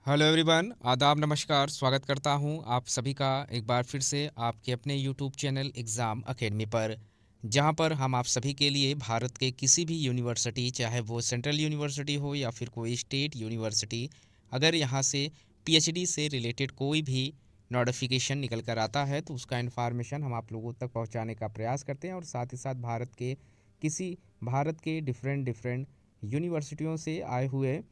Hello everyone, आदाब, नमस्कार। स्वागत करता हूं आप सभी का एक बार फिर से आपके अपने यूट्यूब चैनल एग्ज़ाम एकेडमी पर, जहां पर हम आप सभी के लिए भारत के किसी भी यूनिवर्सिटी, चाहे वो सेंट्रल यूनिवर्सिटी हो या फिर कोई स्टेट यूनिवर्सिटी, अगर यहां से पीएचडी से रिलेटेड कोई भी नोटिफिकेशन निकल कर आता है तो उसका इन्फॉर्मेशन हम आप लोगों तक पहुंचाने का प्रयास करते हैं। और साथ ही साथ भारत के डिफरेंट डिफरेंट यूनिवर्सिटियों से आए हुए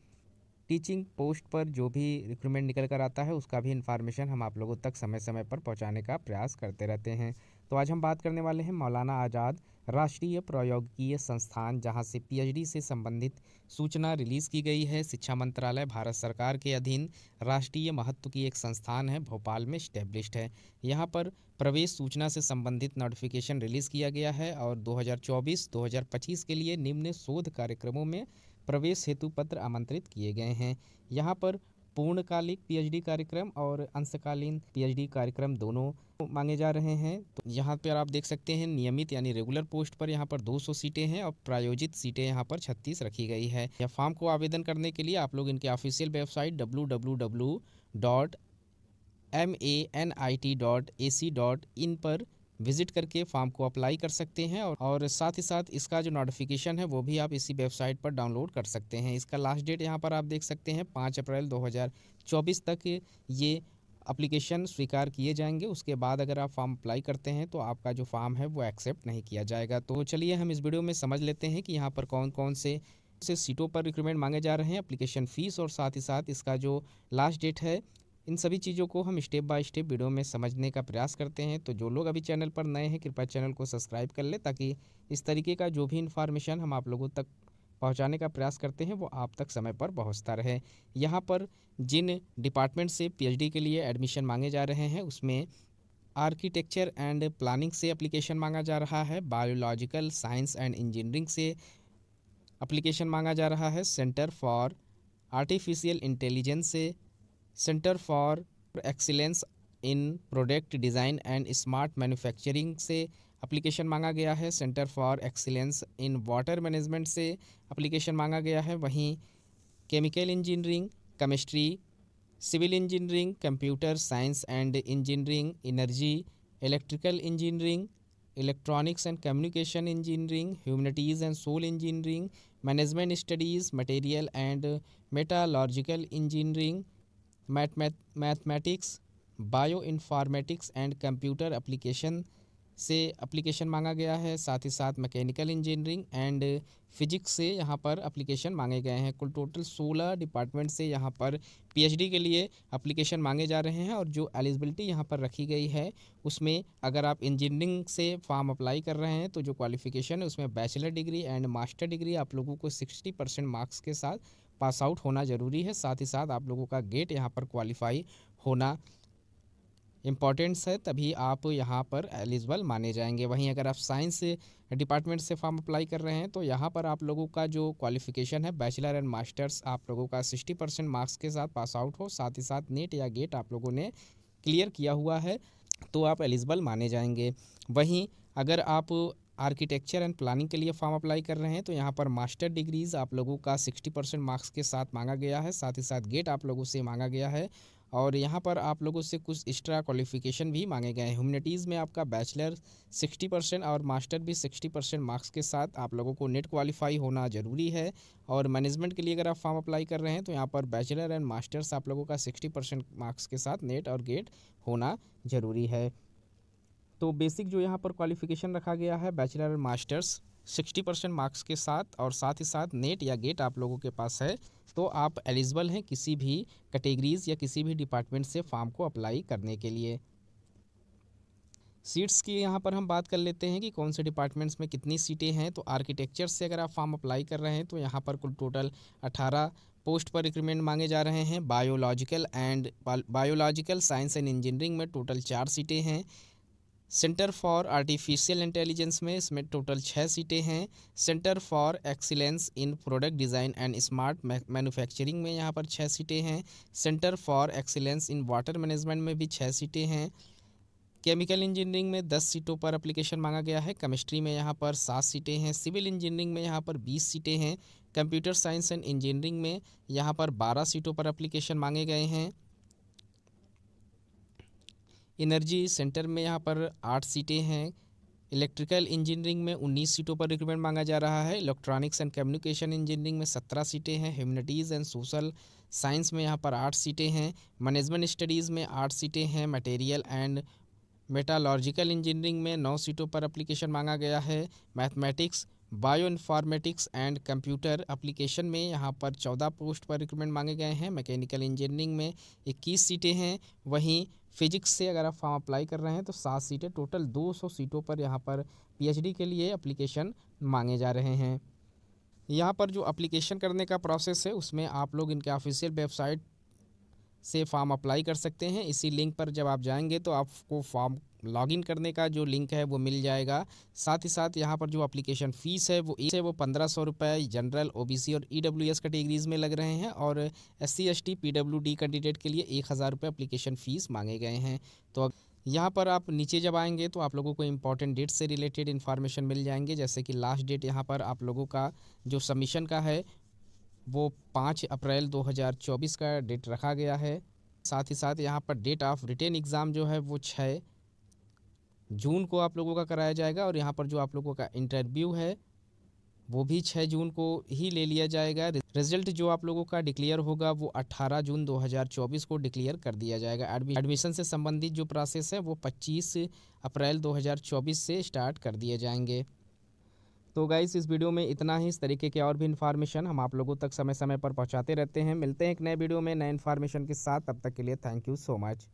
टीचिंग पोस्ट पर जो भी रिक्रूटमेंट निकल कर आता है उसका भी इन्फॉर्मेशन हम आप लोगों तक समय समय पर पहुंचाने का प्रयास करते रहते हैं। तो आज हम बात करने वाले हैं मौलाना आज़ाद राष्ट्रीय प्रौद्योगिकीय संस्थान, जहां से पीएचडी से संबंधित सूचना रिलीज़ की गई है। शिक्षा मंत्रालय भारत सरकार के अधीन राष्ट्रीय महत्व की एक संस्थान है, भोपाल में स्टैब्लिश्ड है। यहाँ पर प्रवेश सूचना से संबंधित नोटिफिकेशन रिलीज़ किया गया है और 2024-2025 के लिए निम्न शोध कार्यक्रमों में प्रवेश हेतु पत्र आमंत्रित किए गए हैं। यहाँ पर पूर्णकालिक पीएचडी कार्यक्रम और अंशकालीन पीएचडी कार्यक्रम दोनों मांगे जा रहे हैं। तो यहाँ पर आप देख सकते हैं नियमित यानी रेगुलर पोस्ट पर यहाँ पर 200 सीटें हैं और प्रायोजित सीटें यहाँ पर 36 रखी गई है। यह फॉर्म को आवेदन करने के लिए आप लोग इनके ऑफिशियल वेबसाइट www.manit.ac.in पर विजिट करके फॉर्म को अप्लाई कर सकते हैं। और साथ ही साथ इसका जो नोटिफिकेशन है वो भी आप इसी वेबसाइट पर डाउनलोड कर सकते हैं। इसका लास्ट डेट यहाँ पर आप देख सकते हैं 5 अप्रैल 2024 तक ये एप्लीकेशन स्वीकार किए जाएंगे। उसके बाद अगर आप फॉर्म अप्लाई करते हैं तो आपका जो फॉर्म है वो एक्सेप्ट नहीं किया जाएगा। तो चलिए हम इस वीडियो में समझ लेते हैं कि यहाँ पर कौन कौन से सीटों पर रिक्रूटमेंट मांगे जा रहे हैं, एप्लीकेशन फ़ीस और साथ ही साथ इसका जो लास्ट डेट है। इन सभी चीज़ों को हम स्टेप बाय स्टेप वीडियो में समझने का प्रयास करते हैं। तो जो लोग अभी चैनल पर नए हैं कृपया चैनल को सब्सक्राइब कर ले, ताकि इस तरीके का जो भी इन्फॉर्मेशन हम आप लोगों तक पहुंचाने का प्रयास करते हैं वो आप तक समय पर पहुंचता रहे। यहाँ पर जिन डिपार्टमेंट से पीएचडी के लिए एडमिशन मांगे जा रहे हैं उसमें आर्किटेक्चर एंड प्लानिंग से एप्लीकेशन मांगा जा रहा है, बायोलॉजिकल साइंस एंड इंजीनियरिंग से एप्लीकेशन मांगा जा रहा है, सेंटर फॉर आर्टिफिशियल इंटेलिजेंस से, centre for excellence in product design and smart manufacturing से एप्लीकेशन मांगा गया है, centre for excellence in water management से एप्लीकेशन मांगा गया है। वहीं chemical engineering, chemistry, civil engineering, computer science and engineering, energy, electrical engineering, electronics and communication engineering, humanities and soul engineering, management studies, material and metallurgical engineering, mathematics, bioinformatics and computer application से application मांगा गया है। साथ ही साथ mechanical engineering and physics से यहाँ पर application मांगे गए हैं। कुल टोटल 16 डिपार्टमेंट से यहाँ पर पीएचडी के लिए एप्लीकेशन मांगे जा रहे हैं। और जो एलिजिबिलिटी यहाँ पर रखी गई है उसमें अगर आप इंजीनियरिंग से फॉर्म अप्लाई कर रहे हैं तो जो क्वालिफिकेशन है उसमें bachelor degree and master degree आप लोगों को 60% मार्क्स के साथ पास आउट होना ज़रूरी है। साथ ही साथ आप लोगों का गेट यहाँ पर क्वालिफाई होना इम्पॉर्टेंट्स है, तभी आप यहाँ पर एलिजिबल माने जाएंगे। वहीं अगर आप साइंस डिपार्टमेंट से फॉर्म अप्लाई कर रहे हैं तो यहाँ पर आप लोगों का जो क्वालिफिकेशन है बैचलर एंड मास्टर्स आप लोगों का 60% मार्क्स के साथ पास आउट हो, साथ ही साथ नेट या गेट आप लोगों ने क्लियर किया हुआ है तो आप एलिजिबल माने जाएंगे। वहीं अगर आप आर्किटेक्चर एंड प्लानिंग के लिए फॉर्म अप्लाई कर रहे हैं तो यहाँ पर मास्टर डिग्रीज़ आप लोगों का 60% मार्क्स के साथ मांगा गया है, साथ ही साथ गेट आप लोगों से मांगा गया है। और यहाँ पर आप लोगों से कुछ एक्स्ट्रा क्वालिफिकेशन भी मांगे गए हैं। ह्यूमैनिटीज़ में आपका बैचलर 60% और मास्टर भी 60% मार्क्स के साथ आप लोगों को नेट क्वालिफाई होना ज़रूरी है। और मैनेजमेंट के लिए अगर आप फॉर्म अप्लाई कर रहे हैं तो यहाँ पर बैचलर एंड मास्टर्स आप लोगों का 60% मार्क्स के साथ नेट और गेट होना ज़रूरी है। तो बेसिक जो यहाँ पर क्वालिफिकेशन रखा गया है बैचलर एंड मास्टर्स 60% मार्क्स के साथ, और साथ ही साथ नेट या गेट आप लोगों के पास है तो आप एलिजिबल हैं किसी भी कैटेगरीज़ या किसी भी डिपार्टमेंट से फॉर्म को अप्लाई करने के लिए। सीट्स की यहाँ पर हम बात कर लेते हैं कि कौन से डिपार्टमेंट्स में कितनी सीटें हैं। तो आर्किटेक्चर से अगर आप फॉर्म अप्लाई कर रहे हैं तो यहाँ पर कुल टोटल 18 पोस्ट पर रिक्रूटमेंट मांगे जा रहे हैं। बायोलॉजिकल साइंस एंड इंजीनियरिंग में टोटल 4 सीटें हैं। सेंटर फॉर आर्टिफिशियल इंटेलिजेंस में इसमें टोटल 6 सीटें हैं। Centre for excellence in product design and smart manufacturing में यहाँ पर 6 सीटें हैं। Centre for excellence in water management में भी 6 सीटें हैं। केमिकल इंजीनियरिंग में 10 सीटों पर एप्लीकेशन मांगा गया है। केमिस्ट्री में यहाँ पर 7 सीटें हैं। सिविल इंजीनियरिंग में यहाँ पर 20 सीटें हैं। कंप्यूटर साइंस एंड इंजीनियरिंग में यहाँ पर 12 सीटों पर एप्लीकेशन मांगे गए हैं। एनर्जी सेंटर में यहाँ पर 8 सीटें हैं। इलेक्ट्रिकल इंजीनियरिंग में 19 सीटों पर रिक्रूटमेंट मांगा जा रहा है। इलेक्ट्रॉनिक्स एंड कम्युनिकेशन इंजीनियरिंग में 17 सीटें हैं। ह्यूमैनिटीज़ एंड सोशल साइंस में यहाँ पर 8 सीटें हैं। मैनेजमेंट स्टडीज़ में 8 सीटें हैं। मटेरियल एंड मेटालॉजिकल इंजीनियरिंग में 9 सीटों पर एप्लीकेशन मांगा गया है। Mathematics, bioinformatics and computer application में यहाँ पर 14 पोस्ट पर रिक्रूटमेंट मांगे गए हैं। मैकेनिकल इंजीनियरिंग में 21 सीटें हैं। वहीं फिजिक्स से अगर आप फॉर्म अप्लाई कर रहे हैं तो 7 सीटें, टोटल 200 सीटों पर यहाँ पर पीएचडी के लिए एप्लीकेशन मांगे जा रहे हैं। यहाँ पर जो एप्लीकेशन करने का प्रोसेस है उसमें आप लोग इनके ऑफिशियल वेबसाइट से फॉर्म अप्लाई कर सकते हैं। इसी लिंक पर जब आप जाएंगे तो आपको फॉर्म लॉगिन करने का जो लिंक है वो मिल जाएगा। साथ ही साथ यहाँ पर जो एप्लीकेशन फ़ीस है वो 1500 रुपये जनरल, ओबीसी और ईडब्ल्यूएस कैटेगरीज में लग रहे हैं और एससी, एसटी, पीडब्ल्यूडी कैंडिडेट के लिए 1000 रुपये एप्लीकेशन फ़ीस मांगे गए हैं। तो अब यहाँ पर आप नीचे जब आएंगे तो आप लोगों को इंपॉर्टेंट डेट से रिलेटेड इन्फॉर्मेशन मिल जाएंगे, जैसे कि लास्ट डेट यहाँ पर आप लोगों का जो सबमिशन का है वो 5 अप्रैल 2024 का डेट रखा गया है। साथ ही साथ यहाँ पर डेट ऑफ रिटेन एग्ज़ाम जो है वो 6 जून को आप लोगों का कराया जाएगा और यहाँ पर जो आप लोगों का इंटरव्यू है वो भी 6 जून को ही ले लिया जाएगा। रिजल्ट जो आप लोगों का डिक्लेयर होगा वो 18 जून 2024 को डिक्लेयर कर दिया जाएगा। एडमिशन से संबंधित जो प्रोसेस है वो 25 अप्रैल 2024 से स्टार्ट कर दिए जाएंगे। तो गाइस इस वीडियो में इतना ही। इस तरीके के और भी इन्फॉर्मेशन हम आप लोगों तक समय समय पर पहुंचाते रहते हैं। मिलते हैं एक नए वीडियो में नए इन्फॉर्मेशन के साथ। तब तक के लिए थैंक यू सो मच।